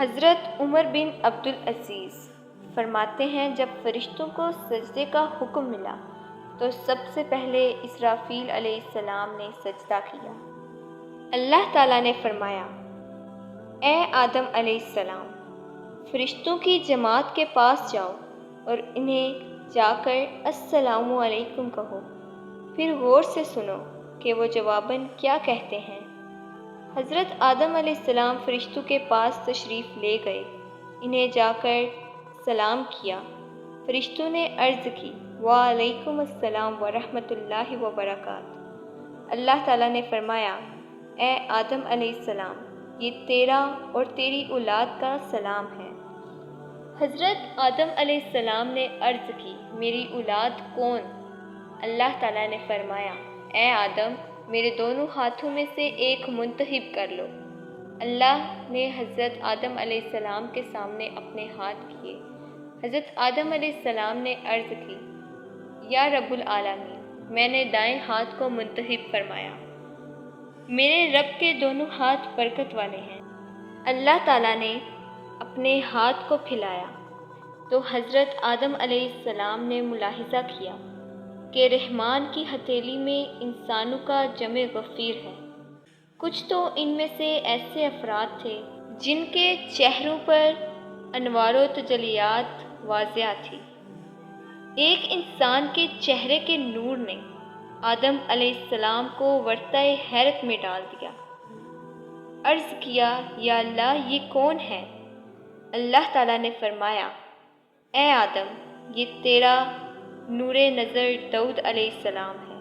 حضرت عمر بن عبدالعزیز فرماتے ہیں، جب فرشتوں کو سجدے کا حکم ملا تو سب سے پہلے اسرافیل علیہ السلام نے سجدہ کیا۔ اللہ تعالیٰ نے فرمایا، اے آدم علیہ السلام، فرشتوں کی جماعت کے پاس جاؤ اور انہیں جا کر السلام علیکم کہو، پھر غور سے سنو کہ وہ جواباً کیا کہتے ہیں۔ حضرت آدم علیہ السلام فرشتوں کے پاس تشریف لے گئے، انہیں جا کر سلام کیا۔ فرشتوں نے عرض کی، وعلیکم السلام ورحمۃ اللہ وبرکاتہ۔ اللہ تعالیٰ نے فرمایا، اے آدم علیہ السلام، یہ تیرا اور تیری اولاد کا سلام ہے۔ حضرت آدم علیہ السلام نے عرض کی، میری اولاد کون؟ اللہ تعالیٰ نے فرمایا، اے آدم، میرے دونوں ہاتھوں میں سے ایک منتخب کر لو۔ اللہ نے حضرت آدم علیہ السلام کے سامنے اپنے ہاتھ کیے۔ حضرت آدم علیہ السلام نے عرض کی، یا رب العالمین، میں نے دائیں ہاتھ کو منتخب فرمایا، میرے رب کے دونوں ہاتھ برکت والے ہیں۔ اللہ تعالیٰ نے اپنے ہاتھ کو پھیلایا تو حضرت آدم علیہ السلام نے ملاحظہ کیا کہ رحمان کی ہتھیلی میں انسانوں کا جمع غفیر ہے۔ کچھ تو ان میں سے ایسے افراد تھے جن کے چہروں پر انوار و تجلیات واضح تھی۔ ایک انسان کے چہرے کے نور نے آدم علیہ السلام کو ورطۂ حیرت میں ڈال دیا۔ عرض کیا، یا اللہ، یہ کون ہے؟ اللہ تعالیٰ نے فرمایا، اے آدم، یہ تیرا نور نظر داؤد علیہ السلام ہے۔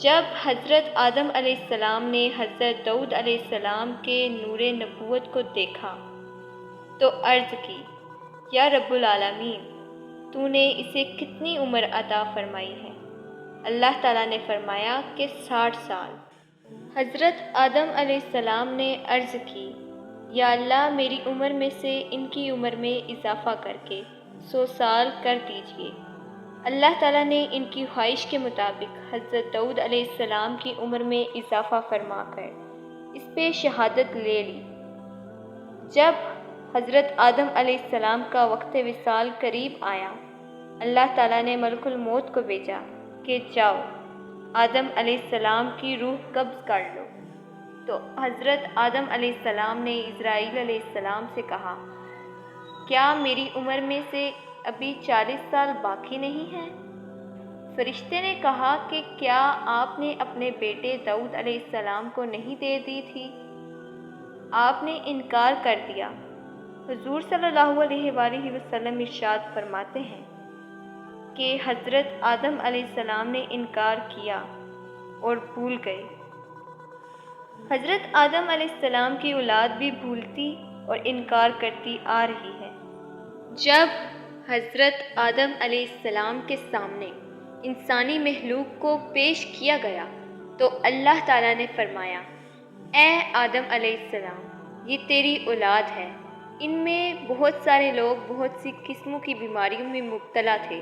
جب حضرت آدم علیہ السلام نے حضرت داؤد علیہ السلام کے نور نبوت کو دیکھا تو عرض کی، یا رب العالمین، تو نے اسے کتنی عمر عطا فرمائی ہے؟ اللہ تعالیٰ نے فرمایا کہ 60 سال۔ حضرت آدم علیہ السلام نے عرض کی، یا اللہ، میری عمر میں سے ان کی عمر میں اضافہ کر کے 100 سال کر دیجیے۔ اللہ تعالیٰ نے ان کی خواہش کے مطابق حضرت داؤد علیہ السلام کی عمر میں اضافہ فرما کر اس پہ شہادت لے لی۔ جب حضرت آدم علیہ السلام کا وقت وصال قریب آیا، اللہ تعالیٰ نے ملک الموت کو بھیجا کہ جاؤ، آدم علیہ السلام کی روح قبض کر لو۔ تو حضرت آدم علیہ السلام نے اسرائیل علیہ السلام سے کہا، کیا میری عمر میں سے ابھی 40 سال باقی نہیں ہیں؟ فرشتے نے کہا کہ کیا آپ نے اپنے بیٹے داؤد علیہ السلام کو نہیں دے دی تھی؟ آپ نے انکار کر دیا۔ حضور صلی اللہ علیہ وآلہ وسلم ارشاد فرماتے ہیں کہ حضرت آدم علیہ السلام نے انکار کیا اور بھول گئے۔ حضرت آدم علیہ السلام کی اولاد بھی بھولتی اور انکار کرتی آ رہی ہے۔ جب حضرت آدم علیہ السلام کے سامنے انسانی مخلوق کو پیش کیا گیا تو اللہ تعالیٰ نے فرمایا، اے آدم علیہ السلام، یہ تیری اولاد ہے۔ ان میں بہت سارے لوگ بہت سی قسموں کی بیماریوں میں مبتلا تھے،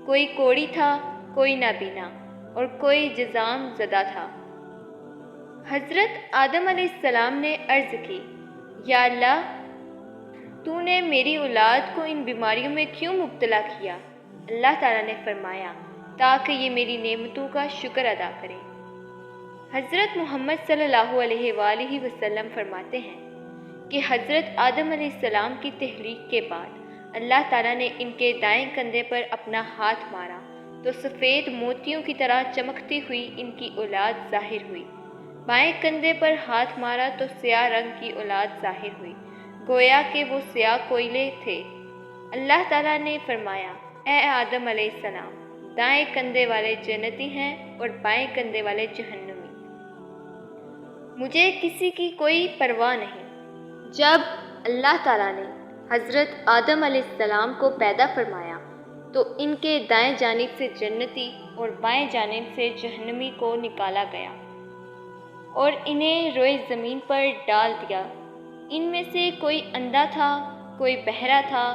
کوئی کوڑی تھا، کوئی نابینا اور کوئی جذام زدہ تھا۔ حضرت آدم علیہ السلام نے عرض کی، یا اللہ، تو نے میری اولاد کو ان بیماریوں میں کیوں مبتلا کیا؟ اللہ تعالیٰ نے فرمایا، تاکہ یہ میری نعمتوں کا شکر ادا کریں۔ حضرت محمد صلی اللہ علیہ وآلہ وسلم فرماتے ہیں کہ حضرت آدم علیہ السلام کی تخلیق کے بعد اللہ تعالیٰ نے ان کے دائیں کندھے پر اپنا ہاتھ مارا تو سفید موتیوں کی طرح چمکتی ہوئی ان کی اولاد ظاہر ہوئی۔ بائیں کندھے پر ہاتھ مارا تو سیاہ رنگ کی اولاد ظاہر ہوئی، گویا کہ وہ سیاہ کوئلے تھے۔ اللہ تعالیٰ نے فرمایا، اے آدم علیہ السلام، دائیں کندھے والے جنتی ہیں اور بائیں کندھے والے جہنمی۔ مجھے کسی کی کوئی پرواہ نہیں۔ جب اللہ تعالیٰ نے حضرت آدم علیہ السلام کو پیدا فرمایا تو ان کے دائیں جانب سے جنتی اور بائیں جانب سے جہنمی کو نکالا گیا اور انہیں روئے زمین پر ڈال دیا۔ ان میں سے کوئی اندھا تھا، کوئی بہرا تھا،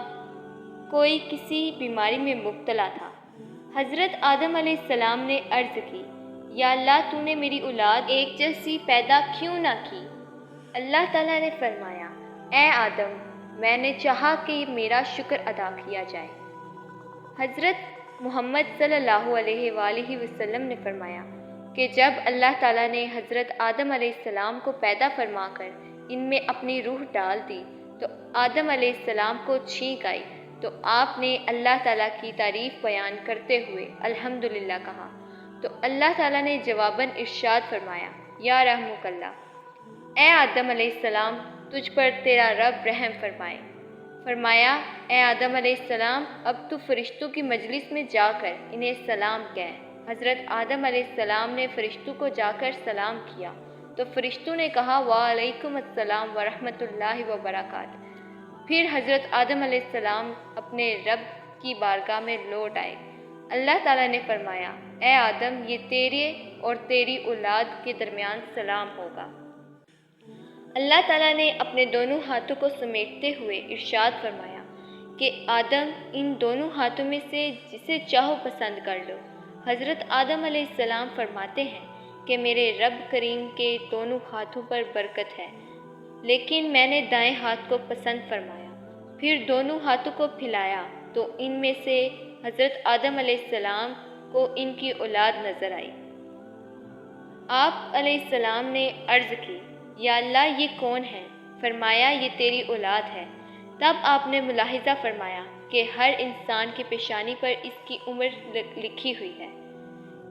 کوئی کسی بیماری میں مبتلا تھا۔ حضرت آدم علیہ السلام نے عرض کی، یا اللہ، تو نے میری اولاد ایک جیسی پیدا کیوں نہ کی؟ اللہ تعالیٰ نے فرمایا، اے آدم، میں نے چاہا کہ میرا شکر ادا کیا جائے۔ حضرت محمد صلی اللہ علیہ وآلہ وسلم نے فرمایا کہ جب اللہ تعالیٰ نے حضرت آدم علیہ السلام کو پیدا فرما کر ان میں اپنی روح ڈال دی تو آدم علیہ السلام کو چھینک آئی، تو آپ نے اللہ تعالیٰ کی تعریف بیان کرتے ہوئے الحمدللہ کہا، تو اللہ تعالیٰ نے جواباً ارشاد فرمایا، یا رحمک اللہ، اے آدم علیہ السلام، تجھ پر تیرا رب رحم فرمائے۔ فرمایا، اے آدم علیہ السلام، اب تو فرشتوں کی مجلس میں جا کر انہیں سلام کہہ۔ حضرت آدم علیہ السلام نے فرشتوں کو جا کر سلام کیا تو فرشتوں نے کہا، وعلیکم السلام ورحمۃ اللہ وبرکاتہ۔ پھر حضرت آدم علیہ السلام اپنے رب کی بارگاہ میں لوٹ آئے۔ اللہ تعالیٰ نے فرمایا، اے آدم، یہ تیرے اور تیری اولاد کے درمیان سلام ہوگا۔ اللہ تعالیٰ نے اپنے دونوں ہاتھوں کو سمیٹتے ہوئے ارشاد فرمایا کہ آدم، ان دونوں ہاتھوں میں سے جسے چاہو پسند کر لو۔ حضرت آدم علیہ السلام فرماتے ہیں کہ میرے رب کریم کے دونوں ہاتھوں پر برکت ہے، لیکن میں نے دائیں ہاتھ کو پسند فرمایا۔ پھر دونوں ہاتھوں کو پھیلایا تو ان میں سے حضرت آدم علیہ السلام کو ان کی اولاد نظر آئی۔ آپ علیہ السلام نے عرض کی، یا اللہ، یہ کون ہے؟ فرمایا، یہ تیری اولاد ہے۔ تب آپ نے ملاحظہ فرمایا کہ ہر انسان کی پیشانی پر اس کی عمر لکھی ہوئی ہے۔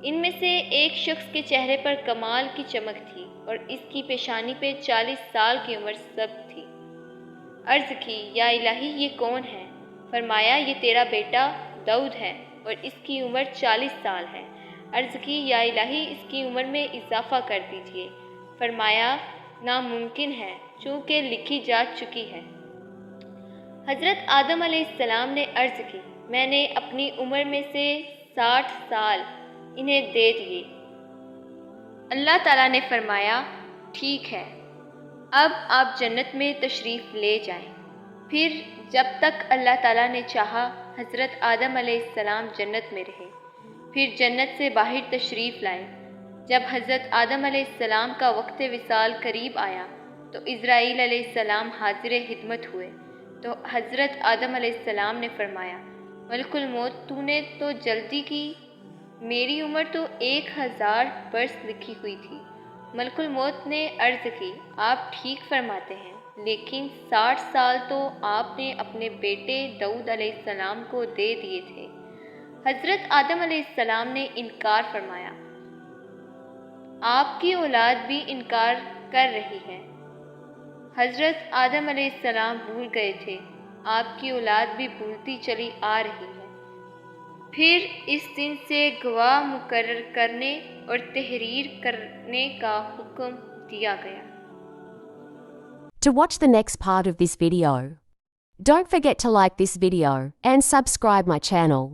ان میں سے ایک شخص کے چہرے پر کمال کی چمک تھی اور اس کی پیشانی پہ 40 سال کی عمر ثبت تھی۔ عرض کی، یا الہی، یہ کون ہے؟ فرمایا، یہ تیرا بیٹا داؤد ہے اور اس کی عمر 40 سال ہے۔ عرض کی، یا الہی، اس کی عمر میں اضافہ کر دیجیے۔ فرمایا، ناممکن ہے، چونکہ لکھی جا چکی ہے۔ حضرت آدم علیہ السلام نے عرض کی، میں نے اپنی عمر میں سے 60 سال انہیں دے دیے۔ اللہ تعالیٰ نے فرمایا، ٹھیک ہے، اب آپ جنت میں تشریف لے جائیں۔ پھر جب تک اللہ تعالیٰ نے چاہا حضرت آدم علیہ السلام جنت میں رہے، پھر جنت سے باہر تشریف لائے۔ جب حضرت آدم علیہ السلام کا وقت وصال قریب آیا تو اسرائیل علیہ السلام حاضر خدمت ہوئے، تو حضرت آدم علیہ السلام نے فرمایا، ملک الموت، تو نے تو جلدی کی، میری عمر تو 1000 برس لکھی ہوئی تھی۔ ملک الموت نے عرض کی، آپ ٹھیک فرماتے ہیں، لیکن 60 سال تو آپ نے اپنے بیٹے داؤد علیہ السلام کو دے دیے تھے۔ حضرت آدم علیہ السلام نے انکار فرمایا، آپ کی اولاد بھی انکار کر رہی ہے۔ حضرت آدم علیہ السلام بھول گئے تھے، آپ کی اولاد بھی بھولتی چلی آ رہی ہے۔ پھر اس دن سے گواہ مقرر کرنے اور تحریر کرنے کا حکم دیا گیا۔ To watch the next part of this video, don't forget to like this video and subscribe my channel.